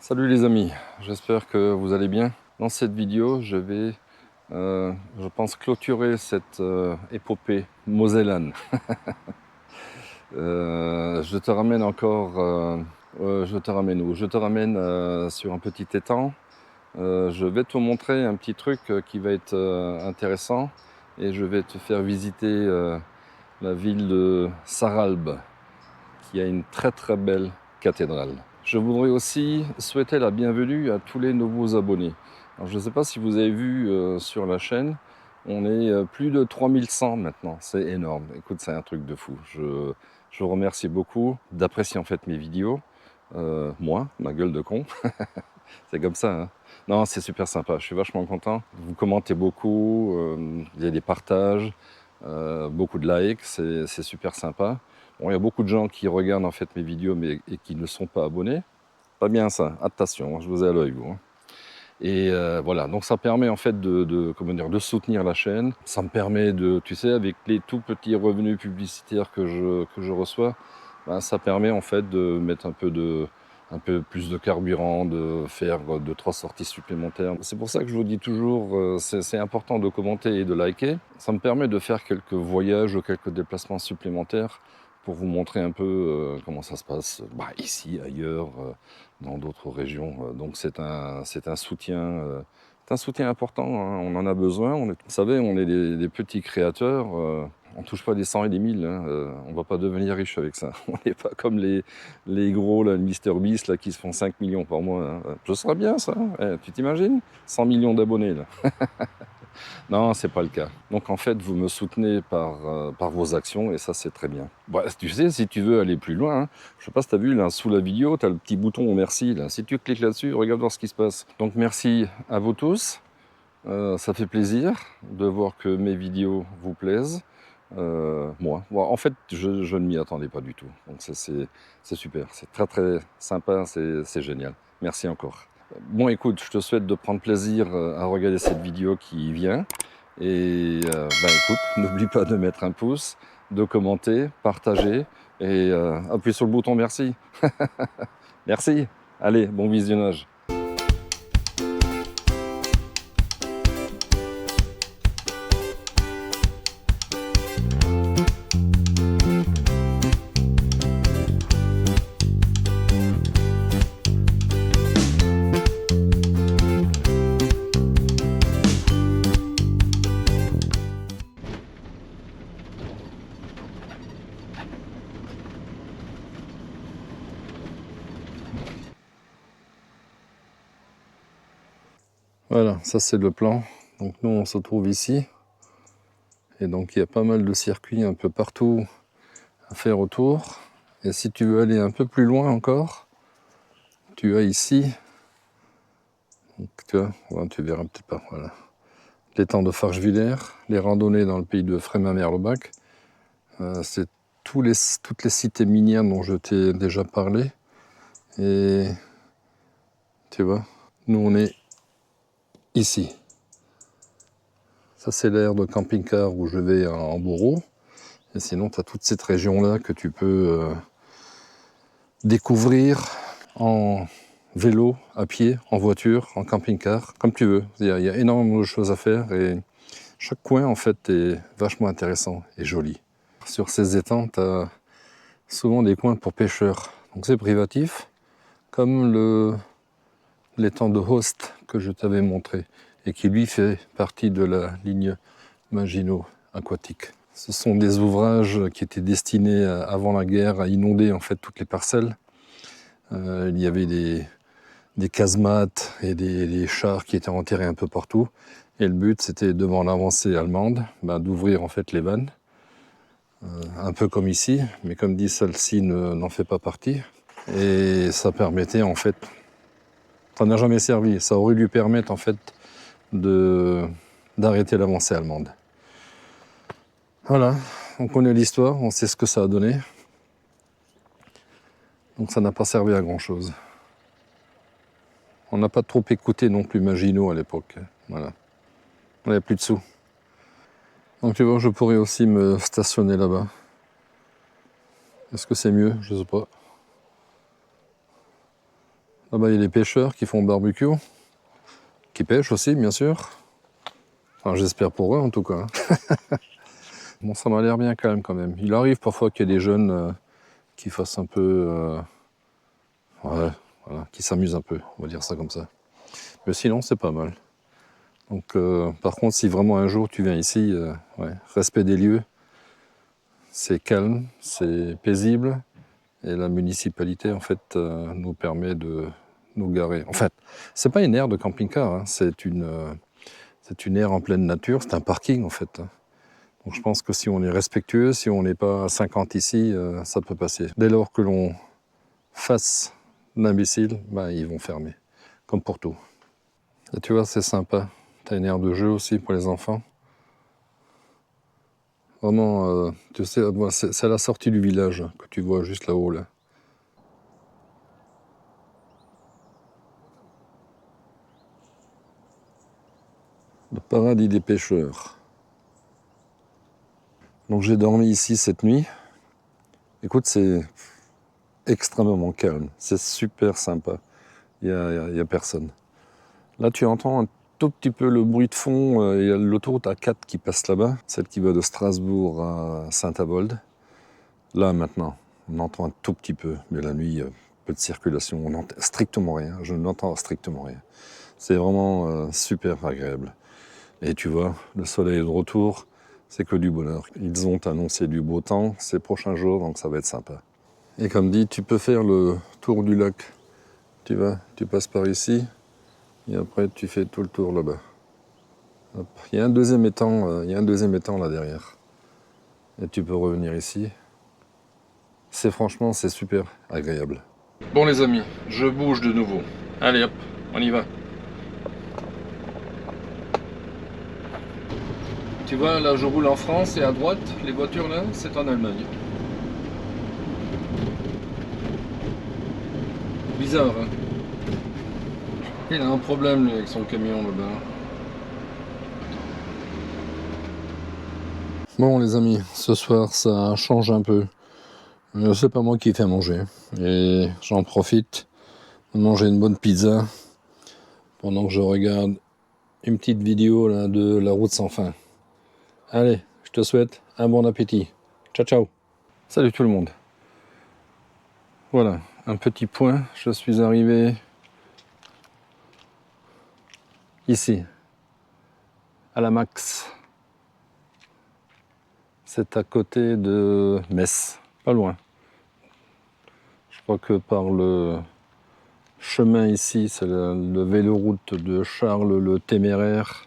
Salut les amis, j'espère que vous allez bien. Dans cette vidéo, je vais, je pense, clôturer cette épopée mosellane. Je te ramène encore, je te ramène où? Je te ramène sur un petit étang. Je vais te montrer un petit truc qui va être intéressant et je vais te faire visiter la ville de Sarralbe, qui a une très très belle cathédrale. Je voudrais aussi souhaiter la bienvenue à tous les nouveaux abonnés. Alors, je ne sais pas si vous avez vu sur la chaîne, on est plus de 3100 maintenant, c'est énorme. Écoute, c'est un truc de fou. Je vous remercie beaucoup d'apprécier en fait mes vidéos. Moi, ma gueule de con, c'est comme ça. Hein. Non, c'est super sympa, je suis vachement content. Vous commentez beaucoup, il y a des partages, beaucoup de likes, c'est super sympa. Bon, il y a beaucoup de gens qui regardent en fait mes vidéos et qui ne sont pas abonnés. Pas bien ça, attention, je vous ai à l'œil vous. Hein. Et voilà, donc ça permet en fait comment dire, de soutenir la chaîne. Ça me permet de, tu sais, avec les tout petits revenus publicitaires que je reçois, ben, ça permet en fait de mettre un peu plus de carburant, de faire 2-3 sorties supplémentaires. C'est pour ça que je vous dis toujours, c'est important de commenter et de liker. Ça me permet de faire quelques voyages ou quelques déplacements supplémentaires pour vous montrer un peu comment ça se passe ici, ailleurs, dans d'autres régions. Donc c'est un soutien. C'est un soutien important, hein. On en a besoin. Vous savez, on est des petits créateurs. On ne touche pas des 100 et des 1000. Hein. On ne va pas devenir riche avec ça. On n'est pas comme les gros, là, le Mister Beast, là, qui se font 5 millions par mois. Hein. Ce serait bien, ça. Tu t'imagines 100 millions d'abonnés, là. Non, c'est pas le cas. Donc en fait, vous me soutenez par vos actions et ça, c'est très bien. Bon, tu sais, si tu veux aller plus loin, hein, je sais pas si tu as vu, là, sous la vidéo, tu as le petit bouton merci. Là. Si tu cliques là-dessus, regarde voir ce qui se passe. Donc merci à vous tous. Ça fait plaisir de voir que mes vidéos vous plaisent. Moi, bon, en fait, je ne m'y attendais pas du tout. Donc c'est super, c'est très très sympa, c'est génial. Merci encore. Bon, écoute, je te souhaite de prendre plaisir à regarder cette vidéo qui vient. Et écoute, n'oublie pas de mettre un pouce, de commenter, partager et appuyer sur le bouton merci. Merci. Allez, bon visionnage. Voilà, ça c'est le plan. Donc nous on se trouve ici. Et donc il y a pas mal de circuits un peu partout à faire autour. Et si tu veux aller un peu plus loin encore, tu as ici, donc tu verras peut-être pas, voilà, l'étang de Farchevillers, les randonnées dans le pays de Frémin-Merlebach. C'est toutes les cités minières dont je t'ai déjà parlé. Et tu vois, nous on est ici. Ça c'est l'aire de camping-car où je vais en Bourreau. Et sinon tu as toute cette région-là que tu peux découvrir en vélo, à pied, en voiture, en camping-car, comme tu veux. Il y a énormément de choses à faire et chaque coin en fait est vachement intéressant et joli. Sur ces étangs, tu as souvent des coins pour pêcheurs. Donc c'est privatif, comme l'étang de Host que je t'avais montré et qui lui fait partie de la ligne Maginot aquatique. Ce sont des ouvrages qui étaient destinés avant la guerre à inonder en fait toutes les parcelles. Il y avait des casemates et des chars qui étaient enterrés un peu partout. Et le but, c'était devant l'avancée allemande, d'ouvrir en fait les vannes, un peu comme ici, mais comme dit, celle-ci n'en fait pas partie. Et ça permettait en fait, ça n'a jamais servi, ça aurait dû permettre en fait d'arrêter l'avancée allemande. Voilà, on connaît l'histoire, on sait ce que ça a donné. Donc ça n'a pas servi à grand chose. On n'a pas trop écouté non plus Maginot à l'époque. Voilà. Il n'y avait plus de sous. Donc tu vois, je pourrais aussi me stationner là-bas. Est-ce que c'est mieux? Je sais pas. Là-bas, il y a les pêcheurs qui font barbecue, qui pêchent aussi, bien sûr. Enfin, j'espère pour eux, en tout cas. Bon, ça m'a l'air bien calme quand même. Il arrive parfois qu'il y ait des jeunes qui fassent un peu... ouais, voilà, qui s'amusent un peu, on va dire ça comme ça. Mais sinon, c'est pas mal. Donc, par contre, si vraiment un jour tu viens ici, ouais, respect des lieux, c'est calme, c'est paisible, et la municipalité, en fait, nous permet de nous garer. En fait, c'est pas une aire de camping-car, hein, c'est une aire en pleine nature, c'est un parking, en fait. Donc, je pense que si on est respectueux, si on n'est pas à 50 ici, ça peut passer. Dès lors que l'on fasse l'imbécile, ben, ils vont fermer, comme pour tout. Et tu vois, c'est sympa. T'as une aire de jeu aussi pour les enfants. Vraiment, tu sais, c'est à la sortie du village que tu vois juste là-haut, là. Le paradis des pêcheurs. Donc j'ai dormi ici cette nuit. Écoute, c'est extrêmement calme. C'est super sympa. Il y a personne. Là, tu entends un tout petit peu le bruit de fond. Il y a l'autoroute A4 qui passe là-bas, celle qui va de Strasbourg à Saint-Avold. Là, maintenant, on entend un tout petit peu, mais la nuit, peu de circulation. On n'entend strictement rien. Je n'entends strictement rien. C'est vraiment super agréable. Et tu vois, le soleil est de retour, c'est que du bonheur. Ils ont annoncé du beau temps ces prochains jours, donc ça va être sympa. Et comme dit, tu peux faire le tour du lac. Tu vas, tu passes par ici, et après tu fais tout le tour là-bas. Hop. Il y a un deuxième étang, là derrière. Et tu peux revenir ici. C'est super agréable. Bon les amis, je bouge de nouveau. Allez hop, on y va. Tu vois, là je roule en France et à droite, les voitures là, c'est en Allemagne. Bizarre, hein. Il a un problème lui, avec son camion là-bas. Bon les amis, ce soir ça change un peu. C'est pas moi qui fais manger. Et j'en profite de manger une bonne pizza pendant que je regarde une petite vidéo là, de La Route sans fin. Allez, je te souhaite un bon appétit. Ciao ciao. Salut tout le monde. Voilà, un petit point. Je suis arrivé ici, à la Max. C'est à côté de Metz, pas loin. Je crois que par le chemin ici, c'est le véloroute de Charles le Téméraire.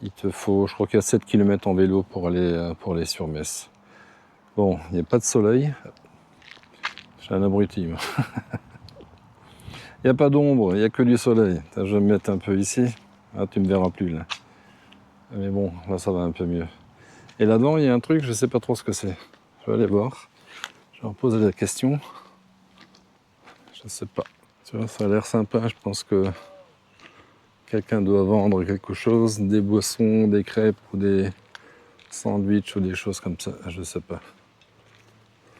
Il te faut, je crois qu'il y a 7 km en vélo pour aller sur Metz. Bon, il n'y a pas de soleil. Je suis un abruti, moi. Il n'y a pas d'ombre, il n'y a que du soleil. Je vais me mettre un peu ici. Ah, tu me verras plus là. Mais bon, là ça va un peu mieux. Et là-dedans, il y a un truc, je ne sais pas trop ce que c'est. Je vais aller voir. Je vais leur poser la question. Je ne sais pas. Tu vois, ça a l'air sympa. Je pense que quelqu'un doit vendre quelque chose, des boissons, des crêpes ou des sandwichs ou des choses comme ça. Je ne sais pas.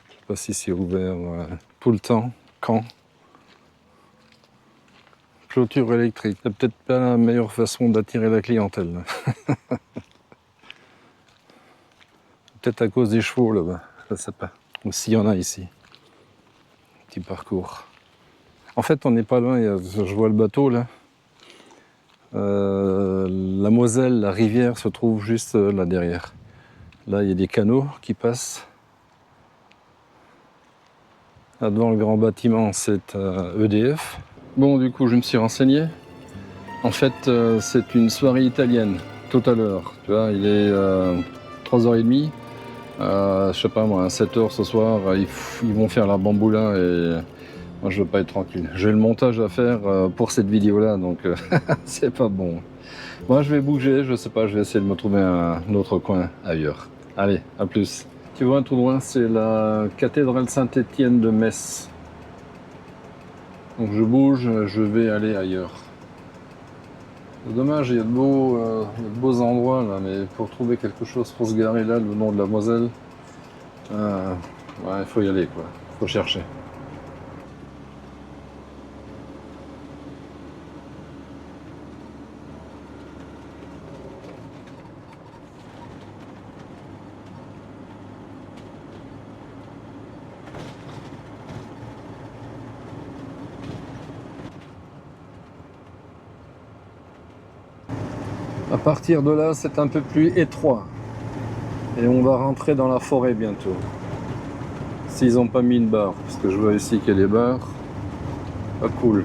Je ne sais pas si c'est ouvert tout le temps. Quand? Clôture électrique. C'est peut-être pas la meilleure façon d'attirer la clientèle. Peut-être à cause des chevaux là-bas. Je ne sais pas. Ou s'il y en a ici. Petit parcours. En fait, on n'est pas loin. Je vois le bateau là. La Moselle, la rivière se trouve juste là derrière. Là, il y a des canaux qui passent. Là devant le grand bâtiment, c'est EDF. Bon, du coup, je me suis renseigné. En fait, c'est une soirée italienne, tout à l'heure. Tu vois, il est 3h30. Je sais pas moi, à 7h ce soir, ils vont faire la bamboula et moi je veux pas être tranquille. J'ai le montage à faire pour cette vidéo-là, donc c'est pas bon. Moi je vais bouger, je sais pas, je vais essayer de me trouver un autre coin ailleurs. Allez, à plus. Tu vois, tout loin, c'est la cathédrale Saint-Étienne de Metz. Donc je bouge, je vais aller ailleurs. C'est dommage, il y a de beaux endroits là, mais pour trouver quelque chose pour se garer là, le long de la Moselle, ouais, il faut y aller quoi, il faut chercher. À partir de là, c'est un peu plus étroit. Et on va rentrer dans la forêt bientôt. S'ils n'ont pas mis une barre, parce que je vois ici qu'il y a des barres. Pas cool.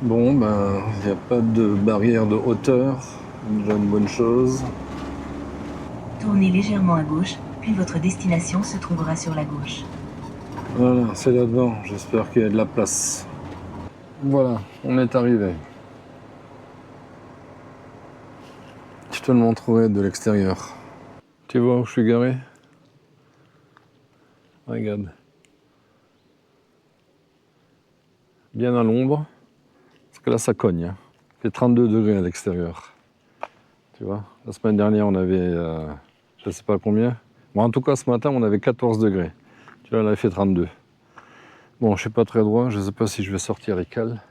Bon, ben, il n'y a pas de barrière de hauteur. Déjà une bonne chose. Tournez légèrement à gauche, puis votre destination se trouvera sur la gauche. Voilà, c'est là-dedans. J'espère qu'il y a de la place. Voilà, on est arrivé. Je te le montrerai de l'extérieur. Tu vois où je suis garé? Regarde. Bien à l'ombre. Parce que là, ça cogne. Hein. Il fait 32 degrés à l'extérieur. Tu vois, la semaine dernière, on avait, je ne sais pas combien. Bon, en tout cas, ce matin, on avait 14 degrés. Tu vois, là, il fait 32. Bon, je ne suis pas très droit. Je ne sais pas si je vais sortir les cales.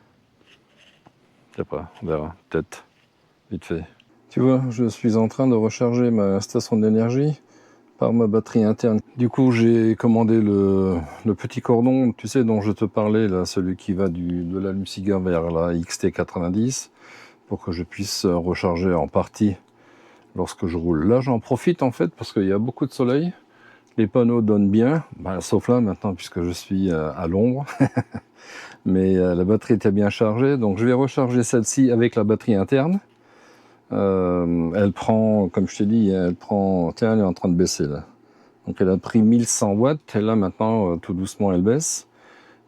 Je sais pas, on verra. Peut-être. Vite fait. Tu vois, je suis en train de recharger ma station d'énergie par ma batterie interne. Du coup, j'ai commandé le petit cordon, tu sais, dont je te parlais, là, celui qui va de l'allume-cigare vers la XT90, pour que je puisse recharger en partie lorsque je roule. Là, j'en profite en fait, parce qu'il y a beaucoup de soleil. Les panneaux donnent bien, sauf là maintenant, puisque je suis à l'ombre. Mais la batterie était bien chargée, donc je vais recharger celle-ci avec la batterie interne. Elle prend, comme je t'ai dit, elle prend... Tiens, elle est en train de baisser là. Donc elle a pris 1100 watts, et là maintenant, tout doucement, elle baisse.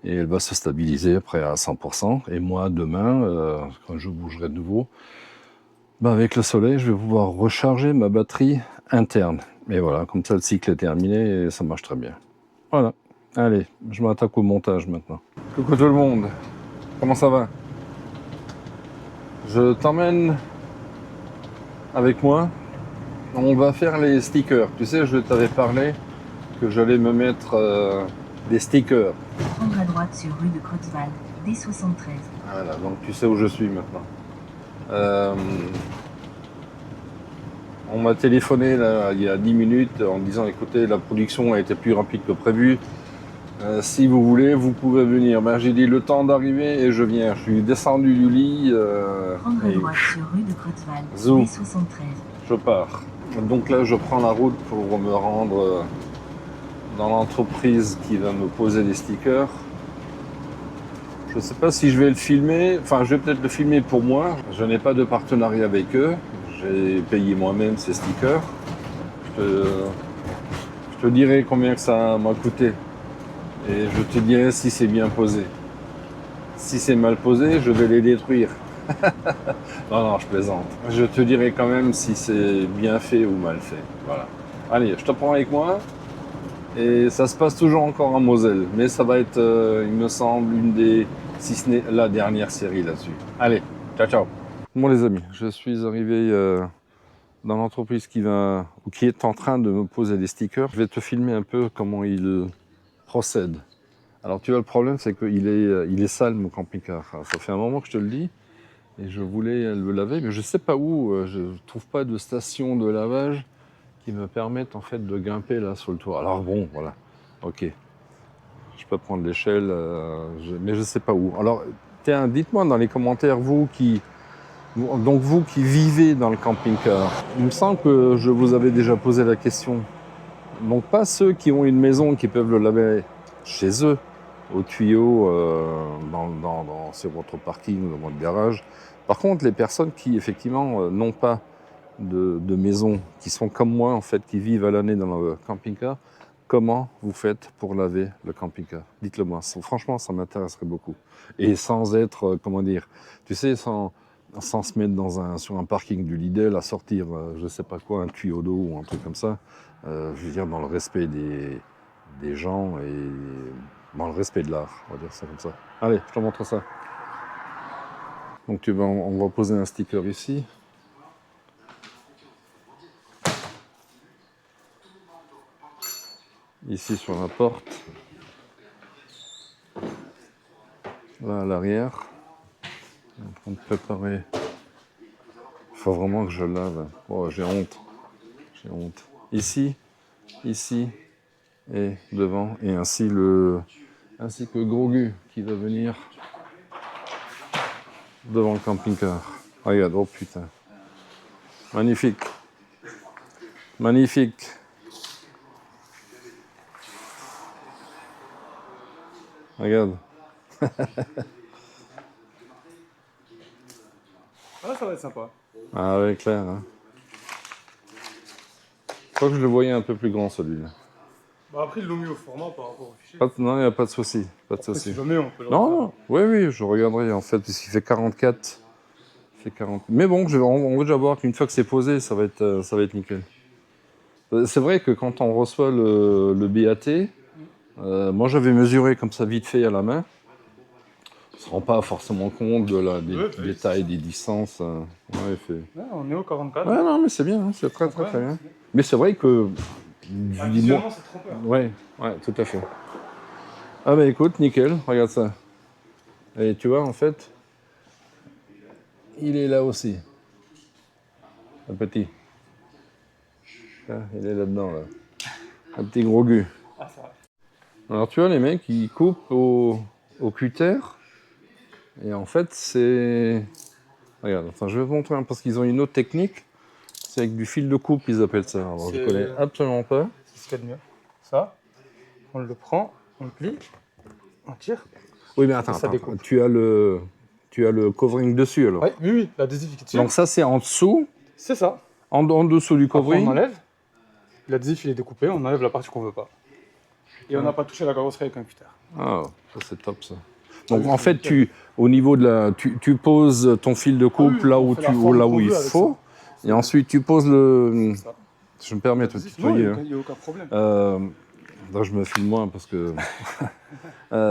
Et elle va se stabiliser après à 100%. Et moi, demain, quand je bougerai de nouveau, avec le soleil, je vais pouvoir recharger ma batterie interne. Et voilà, comme ça, le cycle est terminé et ça marche très bien. Voilà. Allez, je m'attaque au montage maintenant. Coucou tout le monde. Comment ça va? Je t'emmène avec moi. On va faire les stickers. Tu sais, je t'avais parlé que j'allais me mettre des stickers. Prendre à droite sur rue de Creutzwald, D73. Voilà, donc tu sais où je suis maintenant. On m'a téléphoné là, il y a 10 minutes en me disant écoutez, la production a été plus rapide que prévu. Si vous voulez, vous pouvez venir. J'ai dit le temps d'arriver et je viens. Je suis descendu du lit. Prendre à Et droite sur rue de Creutzwald, zou, D73. je pars. Donc là, je prends la route pour me rendre dans l'entreprise qui va me poser les stickers. Je ne sais pas si je vais le filmer. Enfin, je vais peut-être le filmer pour moi. Je n'ai pas de partenariat avec eux. J'ai payé moi-même ces stickers. Je te dirai combien que ça m'a coûté. Et je te dirai si c'est bien posé. Si c'est mal posé, je vais les détruire. Non, je plaisante. Je te dirai quand même si c'est bien fait ou mal fait. Voilà. Allez, je te prends avec moi. Et ça se passe toujours encore en Moselle. Mais ça va être, il me semble, une des, si ce n'est la dernière série là-dessus. Allez, ciao, ciao. Bon les amis, je suis arrivé dans l'entreprise qui est en train de me poser des stickers. Je vais te filmer un peu comment il procède. Alors tu vois, le problème, c'est qu'il est sale, mon camping-car. Ça fait un moment que je te le dis, et je voulais le laver, mais je ne sais pas où. Je ne trouve pas de station de lavage qui me permette en fait de grimper là sur le toit. Alors bon, voilà, ok. Je peux prendre l'échelle, mais je ne sais pas où. Alors, tiens, dites-moi dans les commentaires, vous qui vivez dans le camping-car. Il me semble que je vous avais déjà posé la question. Donc pas ceux qui ont une maison qui peuvent le laver chez eux, au tuyau, sur votre parking ou dans votre garage. Par contre, les personnes qui, effectivement, n'ont pas de maison, qui sont comme moi, en fait, qui vivent à l'année dans le camping-car, comment vous faites pour laver le camping-car? Dites-le moi. Franchement, ça m'intéresserait beaucoup. Et sans être, comment dire, tu sais, sans se mettre sur un parking du Lidl à sortir, je ne sais pas quoi, un tuyau d'eau ou un truc comme ça. Je veux dire, dans le respect des gens et dans le respect de l'art, on va dire ça comme ça. Allez, je te montre ça. Donc on va poser un sticker ici. Ici sur la porte. Là à l'arrière. On est en train de préparer. Il faut vraiment que je lave. Oh, j'ai honte. J'ai honte. Ici et devant. Et ainsi que Grogu qui va venir devant le camping-car. Regarde, oh putain. Magnifique. Magnifique. Regarde. Ah, ça va être sympa. Ah ouais, clair. Hein. Je crois que je le voyais un peu plus grand celui-là. Bah après, ils l'ont mis au format par rapport au fichier. Non, il n'y a pas de souci. Pas de Après, souci. si jamais, on peut le Non, refaire. non. Oui, oui, je regarderai en fait, puisqu'il fait 44. Il fait 40. Mais bon, on va déjà voir qu'une fois que c'est posé, ça va être nickel. C'est vrai que quand on reçoit le BAT, moi j'avais mesuré comme ça vite fait à la main. On ne se rend pas forcément compte des tailles, des distances. Ouais, Ouais, on est au 44. ouais, non, mais c'est bien, hein, c'est très très Ouais, très bien. c'est bien. Mais c'est vrai que. Ah, visuellement, c'est trompeur. Ouais, ouais, tout à fait. Ah bah écoute, nickel, regarde ça. Et tu vois, en fait, il est là aussi. Un petit. Ah, il est là-dedans, là. Un petit gros gu. Ah, ça va. Alors tu vois, les mecs, ils coupent au cutter. Et en fait, c'est... Regarde, enfin, je vais vous montrer, hein, parce qu'ils ont une autre technique. C'est avec du fil de coupe, ils appellent ça. Alors, je C'est- connais absolument pas. C'est ce qu'il y a de mieux. Ça, on le prend, on le plie, on tire. Oui, mais attends, Ça attends, découpe. tu as le covering dessus, alors. Ouais, oui, oui, l'adhésif qui tire. Donc ça, c'est en dessous, C'est ça. en dessous du Après, on covering. enlève. L'adhésif, il est découpé, on enlève la partie qu'on veut pas. Et on n'a pas touché la carrosserie avec un cutter. Ah, ça c'est top ça. Donc en fait, au niveau de tu poses ton fil de coupe oui, là on où, fait la forme là qu'on où il veut avec faut, et ensuite tu poses le. Ça. Je me permets de te L'adhésif, non, tutoyer. il n'y a aucun problème. Là, je me filme moins parce que.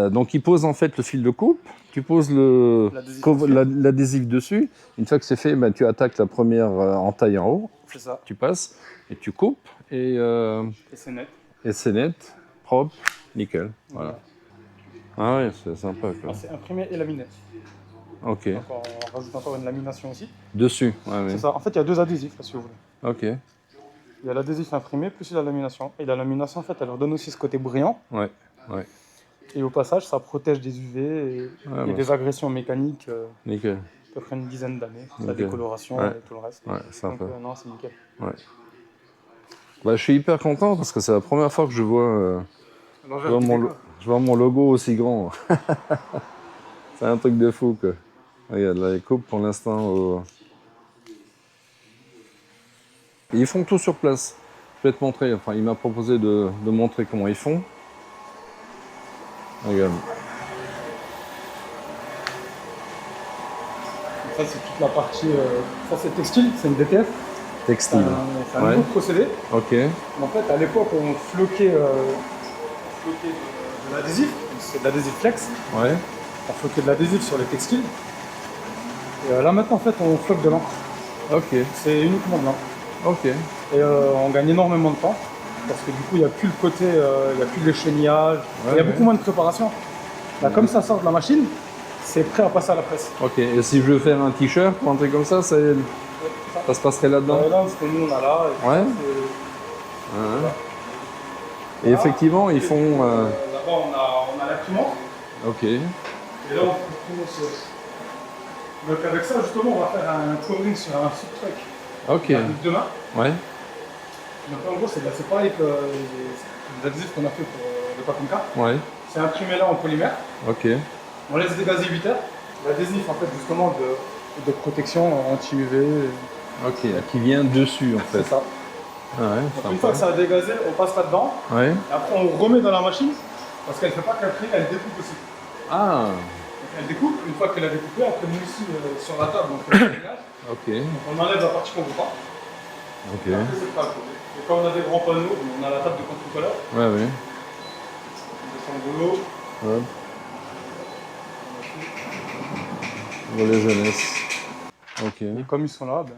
Donc il pose en fait le fil de coupe, tu poses l'adhésif dessus. Une fois que c'est fait, ben, tu attaques la première entaille en haut, C'est ça. tu passes et tu coupes Et c'est net. et c'est net, propre, nickel. Voilà. Ah ouais, c'est sympa quoi. Ah, c'est imprimé et laminé. Ok. Donc on rajoute encore une lamination aussi. Dessus, ouais, oui. C'est ça. En fait, il y a deux adhésifs, là, si vous voulez. Ok. Il y a l'adhésif imprimé plus la lamination. Et la lamination, en fait, elle leur donne aussi ce côté brillant. Ouais, ouais. Et au passage, ça protège des UV et Ouais, des agressions mécaniques nickel. à peu près une dizaine d'années. La Ok. décoloration Ouais. et tout le reste. Ouais, Donc sympa. non, c'est nickel. Ouais. Bah, je suis hyper content parce que c'est la première fois que je vois, je vois mon logo aussi grand. C'est un truc de fou quoi. Regarde, là, les coupes pour l'instant. Ils font tout sur place. Je vais te montrer. Enfin, il m'a proposé de montrer comment ils font. Regarde. Ça, c'est toute la partie. Ça, c'est textile, c'est une DTF. Textile. C'est un Ouais. nouveau procédé. Ok. En fait, à l'époque, on floquait, de l'adhésif. C'est de l'adhésif flex. Ouais. On floquait de l'adhésif sur les textiles. Et là, maintenant, en fait, on floque de l'encre. Ok. C'est uniquement de l'encre. Ok. Et on gagne énormément de temps. Parce que du coup, il n'y a plus le côté, il n'y a plus de l'échéniage. Il y a beaucoup moins de préparation. Là, comme ça sort de la machine, c'est prêt à passer à la presse. Ok. Et si je veux faire un t-shirt ou un truc comme ça ça se passerait là-dedans? Là, parce que nous, on a là. Et Ouais. c'est- Hein. Et effectivement, ils font. Là-bas, on a l'imprimante. Ok. Et là, on peut imprimer sur. Donc, avec ça, justement, on va faire un covering sur un sub-truck. Ok. Avec deux mains. Ouais. Donc, en gros, c'est pareil que les adhésifs qu'on a fait pour le Paconca. Ouais. C'est imprimé là en polymère. Ok. On laisse dégazer 8 heures. L'adhésif, en fait, justement, de protection anti-UV. Ok. Qui vient dessus en fait. C'est ça. Ah ouais. Donc, une fois que ça a dégazé, on passe là-dedans. Ouais. Et après, on remet dans la machine. Parce qu'elle ne fait pas qu'imprimer, elle découpe aussi. Ah. Donc, elle découpe. Une fois qu'elle a découpé, après, nous ici, sur la table, on fait le réglage. Ok. Donc, on enlève la partie qu'on ne veut pas. Ok. Et après, c'est pas coupé. Et comme on a des grands panneaux, on a la table de contre-couleur. Ouais, ouais. On descend de l'eau. Ouais. Volet jeunesse. Ok. Et comme ils sont là, ben,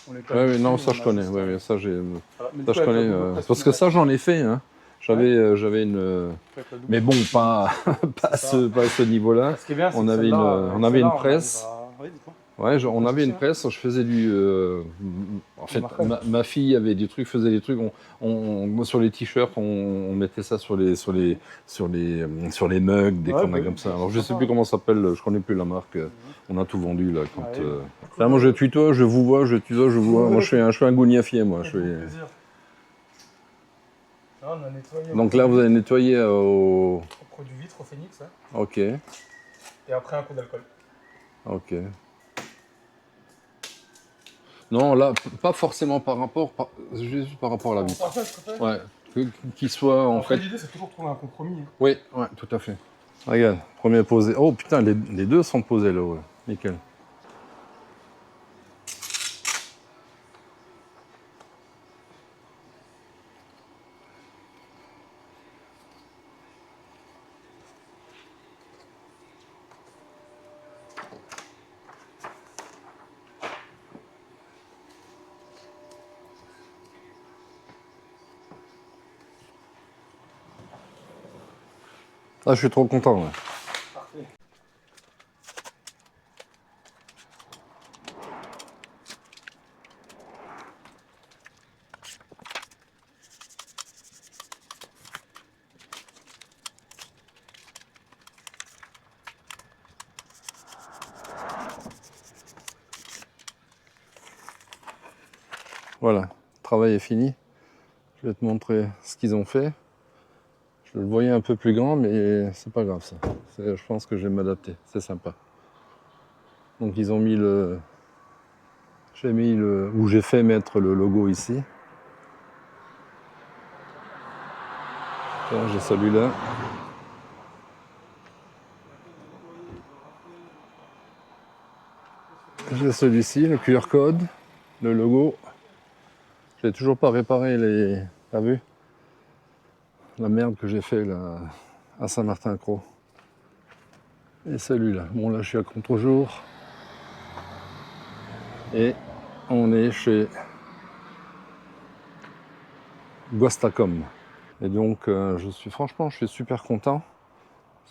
on les colle Ouais, oui, dessus, non, ça on je a connais. juste Ouais, à- ouais, ça j'ai. Voilà. Mais du Ça coup, je avec connais. la double pression Parce que ça j'en ai fait. Hein. J'avais une. avec la double Mais bon, pas à ça. ce niveau-là. Ce qui est bien, c'est on que avait celle-là, on avait celle-là, une on presse. arrive à- Oui, dis-moi. Ouais, on avait une Construction. presse. Je faisais du. En fait, marquage. ma fille avait des trucs, faisait des trucs. Moi, sur les t-shirts, on mettait ça sur les mugs, des Ouais, conneries bah comme oui, ça. Alors, c'est je sais sympa, plus hein. comment ça s'appelle. Je connais plus la marque. On a tout vendu là. Quand, Ouais. Là, moi, je tutoie, je vous vois, je tutoie, je vous vois. Moi, je suis un gougnafier, moi. Avec beaucoup de plaisir. Là, on a nettoyé Donc là, vous avez nettoyé au produit vitre au phénix, hein. Ok, Et après un coup d'alcool. ok. Non, là, pas forcément juste par rapport à la vitre. Parfait, parfait. Ouais, qu'il soit en Après, fait. l'idée, c'est toujours de trouver un compromis, hein. Oui, ouais, tout à fait. Regarde, premier posé. Oh putain, les deux sont posés là, ouais. Nickel. Ah, je suis trop content. Ouais. Parfait. Voilà, le travail est fini. Je vais te montrer ce qu'ils ont fait. Je le voyais un peu plus grand, mais c'est pas grave ça. Je pense que je vais m'adapter. C'est sympa. Donc ils ont mis le. J'ai fait mettre le logo ici. Tiens, j'ai celui-là. J'ai celui-ci, le QR code, le logo. J'ai toujours pas réparé les. T'as vu? La merde que j'ai fait là à Saint-Martin-Croix. Et celui-là. Bon là je suis à contre-jour. Et on est chez Guastacom. Et donc je suis super content.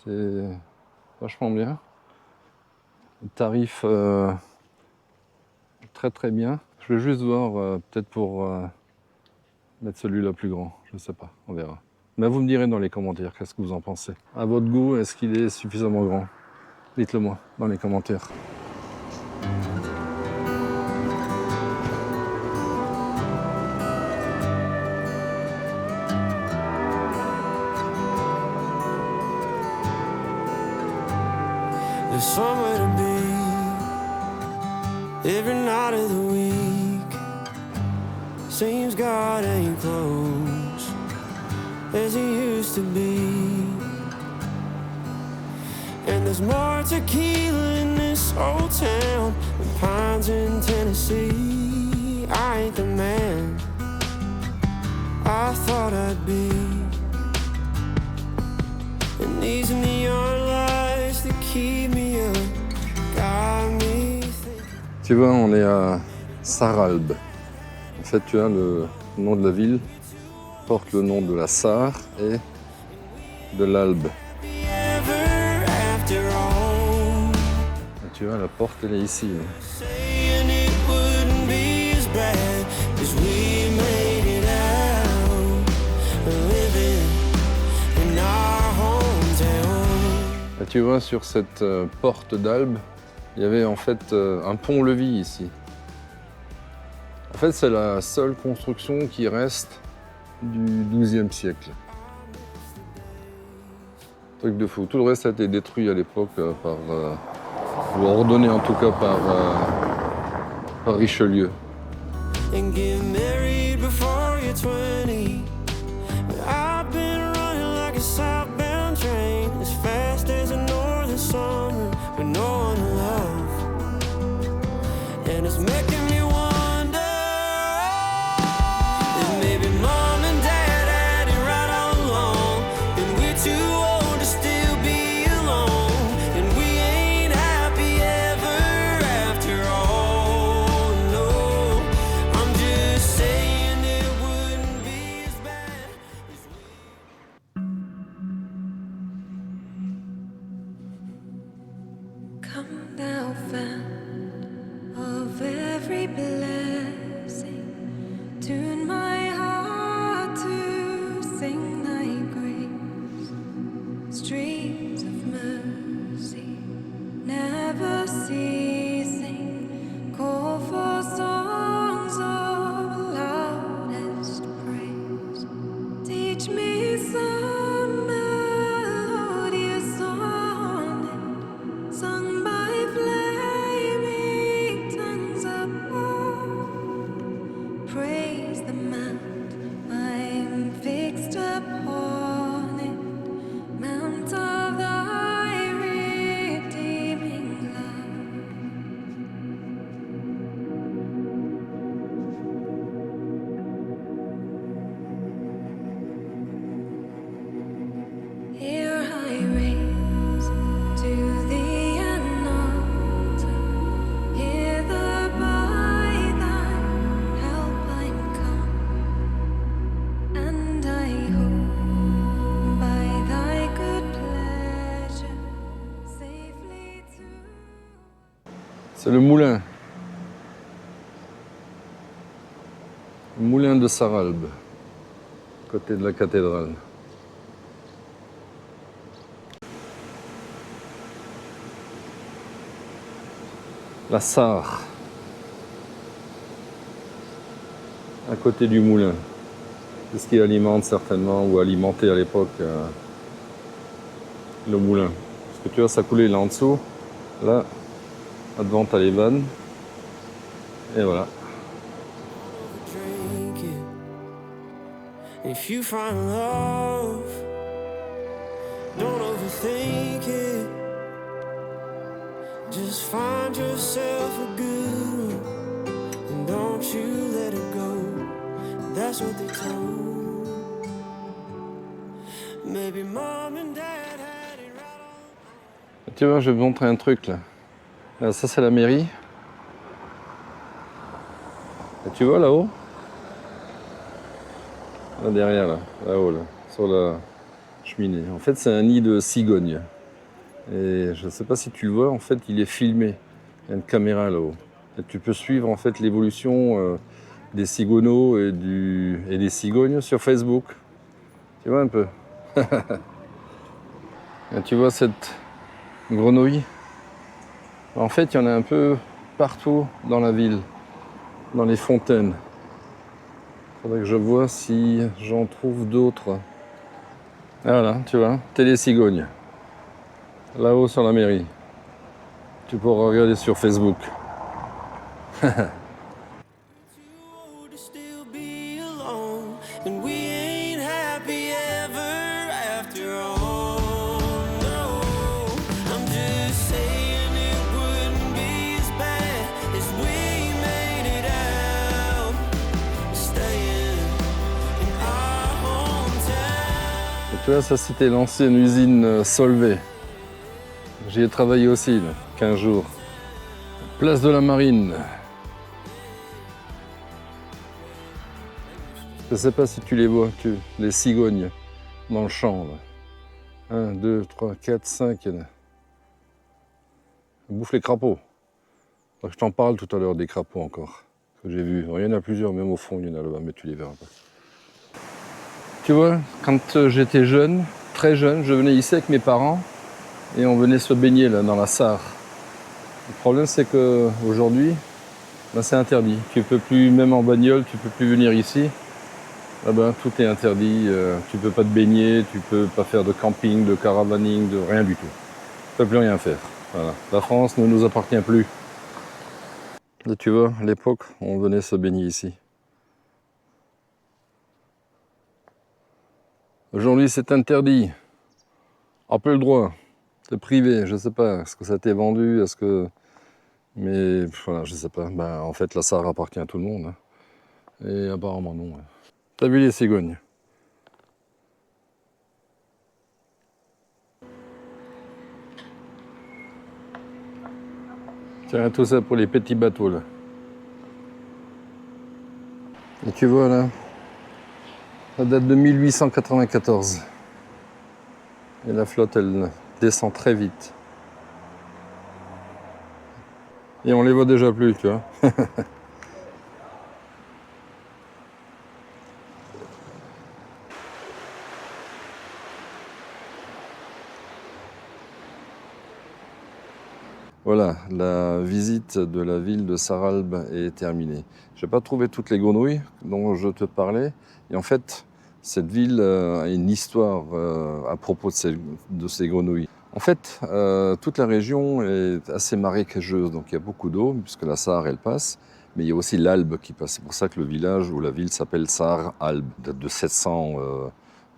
C'est vachement bien. Le tarif très très bien. Je vais juste voir peut-être pour mettre celui-là plus grand. Je sais pas, on verra. Mais vous me direz dans les commentaires qu'est-ce que vous en pensez. À votre goût, est-ce qu'il est suffisamment grand? Dites-le moi dans les commentaires. There's somewhere to be every night of the week. Seems God ain't close as he used to be. And there's more tequila in this old town than pines in Tennessee. I ain't the man I thought I'd be. And these neon lights that keep me up got me thinking. Tu vois, on est à Sarralbe. En fait, tu as le nom de la ville porte le nom de la Sarre et de l'Albe. Ever after all, Et tu vois, la porte, elle est ici. saying it wouldn't be as bad as we made it out, living in our hometown. Et tu vois, sur cette porte d'Albe, il y avait en fait un pont-levis ici. En fait, c'est la seule construction qui reste du XIIe siècle. Truc de fou. Tout le reste a été détruit à l'époque ou ordonné en tout cas par Richelieu. And get married before you're 20. But I've been running like a southbound train, as fast as a northern summer with no one to love. And it's making me wonder if maybe mom and dad had it right all along, and we're too old to still be alone, and we ain't happy ever after all. No, I'm just saying it wouldn't be as bad as we. Come thou fount of every blessing, C'est le moulin. Le moulin de Sarralbe, côté de la cathédrale. La Sarre, à côté du moulin. C'est ce qui alimente certainement, ou alimentait à l'époque, le moulin. Parce que tu vois, ça coulait là en dessous. Là, devant, t'as les vannes. Et voilà. Drink it. If you find love, don't overthink it. Just find yourself a good one, and don't you let it go. That's what they told. Maybe mom and dad had it right on. Tu vois, je vais vous montrer un truc là. Là, ça, c'est la mairie. Et tu vois là-haut? Là derrière, là-haut, là, sur la cheminée. En fait, c'est un nid de cigognes. Et je ne sais pas si tu le vois, en fait, il est filmé. Il y a une caméra là-haut. Et tu peux suivre en fait l'évolution des cigogneaux et des cigognes sur Facebook. Tu vois un peu? Et tu vois cette grenouille? En fait, il y en a un peu partout dans la ville, dans les fontaines. Il faudrait que je vois si j'en trouve d'autres. Voilà, tu vois, télécigogne. Là-haut sur la mairie. Tu pourras regarder sur Facebook. Too old to still be alone, and we ain't happy ever after all. No, I'm just saying it wouldn't be as bad as we made it out. Staying in our hometown. Et tu vois, ça c'était l'ancienne usine Solvay. J'y ai travaillé aussi, là, 15 jours. Place de la Marine. Je ne sais pas si tu les vois, les cigognes dans le champ. Là. 1, 2, 3, 4, 5, il y en a. Ils bouffent les crapauds. Je t'en parle tout à l'heure des crapauds encore, que j'ai vus. Il y en a plusieurs, même au fond, il y en a là-bas, mais tu les verras pas. Tu vois, quand j'étais jeune, très jeune, je venais ici avec mes parents et on venait se baigner là, dans la Sarre. Le problème, c'est qu'aujourd'hui, c'est interdit. Tu peux plus, même en bagnole, tu peux plus venir ici. Là-bas, tout est interdit. Tu peux pas te baigner, tu peux pas faire de camping, de caravaning, de rien du tout. Tu peux plus rien faire. Voilà. La France ne nous appartient plus. Là, tu vois, à l'époque, on venait se baigner ici. Aujourd'hui, c'est interdit. On peut le droit. C'est privé, je sais pas. Est-ce que ça a été vendu? Est-ce que. Mais voilà, je sais pas. Ben, en fait, la Sarre appartient à tout le monde. Hein. Et apparemment, non. Ouais. T'as vu les cigognes? Tiens, tout ça pour les petits bateaux là. Et tu vois là, ça date de 1894. Et la flotte, elle descend très vite. Et on les voit déjà plus, tu vois. Voilà, la visite de la ville de Sarralbe est terminée. Je n'ai pas trouvé toutes les grenouilles dont je te parlais. Et en fait, cette ville a une histoire à propos de ces grenouilles. En fait, toute la région est assez marécageuse, donc il y a beaucoup d'eau, puisque la Sarre, elle passe. Mais il y a aussi l'Albe qui passe. C'est pour ça que le village ou la ville s'appelle Sarralbe, date de 700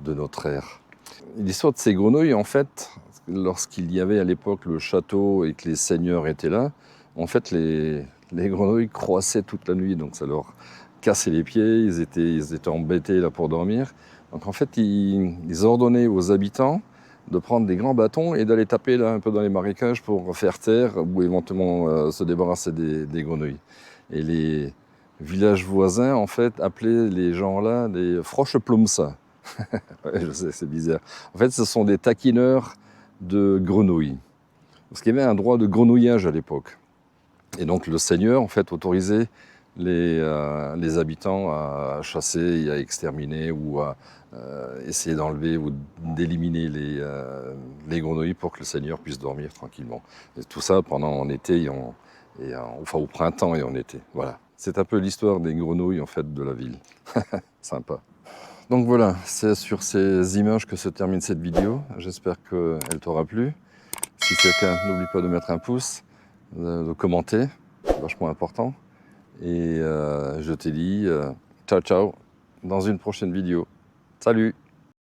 de notre ère. L'histoire de ces grenouilles, en fait, lorsqu'il y avait à l'époque le château et que les seigneurs étaient là, en fait, les grenouilles croissaient toute la nuit, donc ça leur cassait les pieds, ils étaient embêtés là pour dormir. Donc en fait, ils ordonnaient aux habitants de prendre des grands bâtons et d'aller taper là un peu dans les marécages pour faire taire ou éventuellement se débarrasser des grenouilles. Et les villages voisins, en fait, appelaient les gens là des Froschplumser. Ouais, je sais, c'est bizarre. En fait, ce sont des taquineurs de grenouilles. Parce qu'il y avait un droit de grenouillage à l'époque. Et donc le seigneur en fait autorisait les habitants à chasser et à exterminer ou à essayer d'enlever ou d'éliminer les grenouilles pour que le seigneur puisse dormir tranquillement. Et tout ça pendant en été enfin au printemps et en été. Voilà. C'est un peu l'histoire des grenouilles en fait de la ville. Sympa. Donc voilà, c'est sur ces images que se termine cette vidéo. J'espère qu'elle t'aura plu. Si c'est le cas, n'oublie pas de mettre un pouce, de commenter, c'est vachement important. Et je te dis ciao ciao dans une prochaine vidéo. Salut!